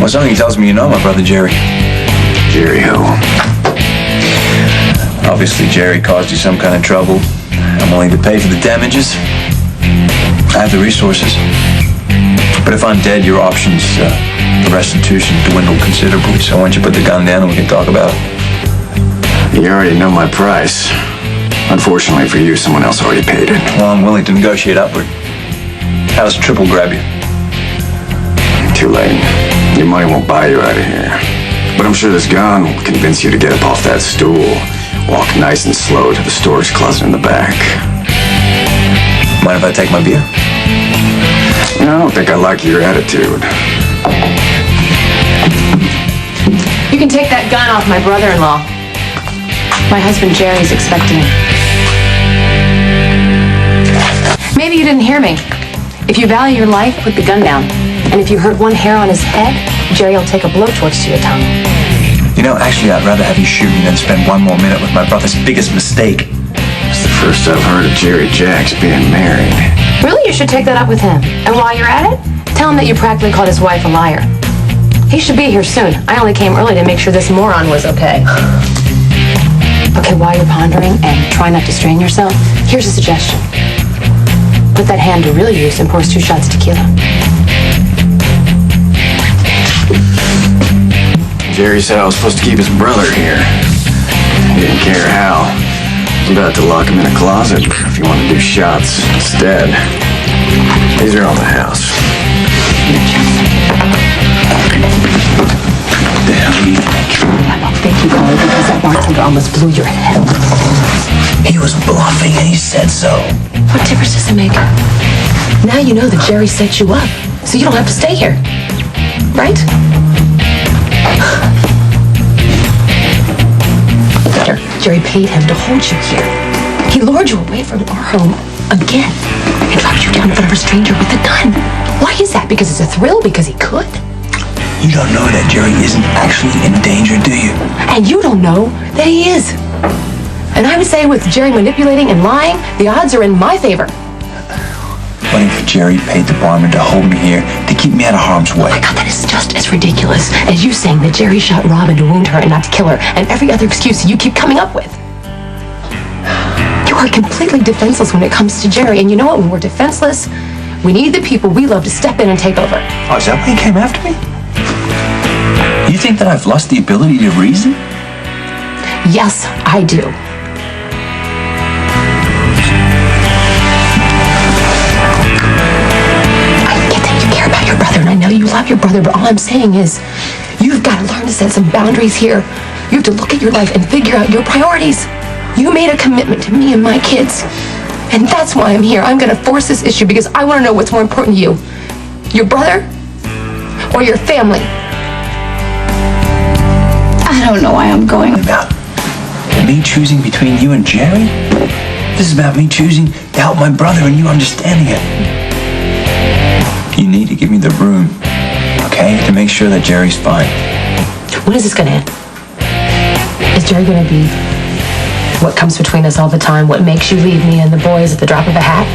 Well, something tells me you know my brother Jerry. Jerry who? Obviously, Jerry caused you some kind of trouble. I'm willing to pay for the damages. I have the resources. But if I'm dead, your options for restitution dwindle considerably. So why don't you put the gun down and we can talk about it? You already know my price. Unfortunately for you, someone else already paid it. Well, I'm willing to negotiate upward. How does triple grab you? Too late. Your money won't buy you out of here. But I'm sure this gun will convince you to get up off that stool. Walk nice and slow to the storage closet in the back. Mind if I take my beer? I don't think I like your attitude. You can take that gun off my brother-in-law. My husband Jerry's expecting. Maybe you didn't hear me. If you value your life, put the gun down. And if you hurt one hair on his head, Jerry will take a blowtorch to your tongue. You know, actually, I'd rather have you shoot me than spend one more minute with my brother's biggest mistake. It's the first I've heard of Jerry Jax being married. Really? You should take that up with him. And while you're at it, tell him that you practically called his wife a liar. He should be here soon. I only came early to make sure this moron was okay. Okay, while you're pondering and try not to strain yourself, here's a suggestion. Put that hand to real use and pour us 2 shots of tequila. Jerry said I was supposed to keep his brother here. He didn't care how. I was about to lock him in a closet if you want to do shots instead. These are on the house. Thank you, Carly, because that bartender almost blew your head. He was bluffing and he said so. What difference does it make? Now you know that Jerry set you up, so you don't have to stay here. Right? Better. Jerry paid him to hold you here. He lured you away from our home again and dropped you down in front of a stranger with a gun. Why is that? Because it's a thrill? Because he could? You don't know that Jerry isn't actually in danger, do you? And you don't know that he is. And I would say with Jerry manipulating and lying, the odds are in my favor. What if Jerry paid the barman to hold me here to keep me out of harm's way? Oh my God, that is just as ridiculous as you saying that Jerry shot Robin to wound her and not to kill her, and every other excuse you keep coming up with. You are completely defenseless when it comes to Jerry, and you know what? When we're defenseless, we need the people we love to step in and take over. Oh, is that why he came after me? You think that I've lost the ability to reason? Yes, I do. Your brother, and I know you love your brother, but all I'm saying is you've got to learn to set some boundaries here. You have to look at your life and figure out your priorities. You made a commitment to me and my kids, and that's why I'm here. I'm going to force this issue because I want to know what's more important to you, your brother or your family. I don't know why I'm going. About me choosing between you and Jerry? This is about me choosing to help my brother and you understanding it. You need to give me the room, okay, to make sure that Jerry's fine. When is this going to end? Is Jerry going to be what comes between us all the time? What makes you leave me and the boys at the drop of a hat?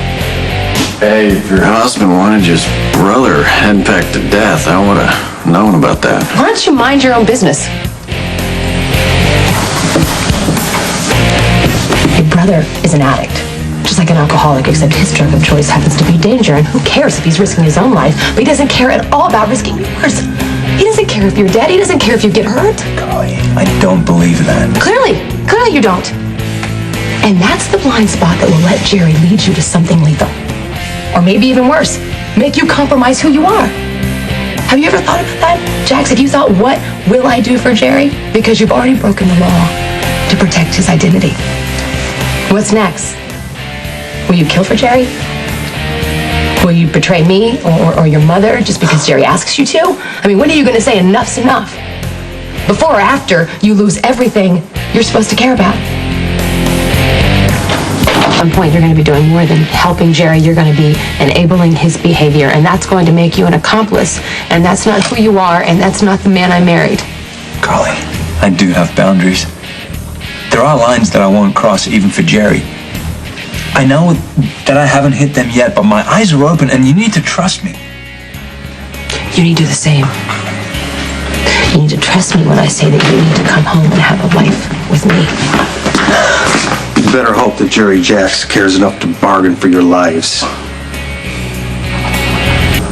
Hey, if your husband wanted his brother henpecked to death, I would have known about that. Why don't you mind your own business? Your brother is an addict. Just like an alcoholic, except his drug of choice happens to be danger, and who cares if he's risking his own life, but he doesn't care at all about risking yours. He doesn't care if you're dead, he doesn't care if you get hurt. Golly, I don't believe that. Clearly you don't. And that's the blind spot that will let Jerry lead you to something lethal. Or maybe even worse, make you compromise who you are. Have you ever thought about that? Jax, have you thought, what will I do for Jerry? Because you've already broken the law to protect his identity. What's next? Will you kill for Jerry? Will you betray me or your mother just because Jerry asks you to? I mean, when are you going to say enough's enough? Before or after you lose everything you're supposed to care about? At some point, you're going to be doing more than helping Jerry. You're going to be enabling his behavior, and that's going to make you an accomplice, and that's not who you are, and that's not the man I married. Golly, I do have boundaries. There are lines that I won't cross even for Jerry. I know that I haven't hit them yet, but my eyes are open and you need to trust me. You need to do the same. You need to trust me when I say that you need to come home and have a life with me. You better hope that Jerry Jax cares enough to bargain for your lives.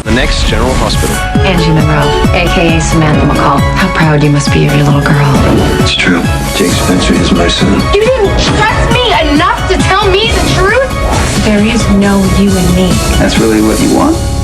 The next General Hospital. Angie Monroe, a.k.a. Samantha McCall. How proud you must be of your little girl. It's true. Jake Spencer is my son. You didn't trust me enough to tell me the truth? There is no you and me. That's really what you want?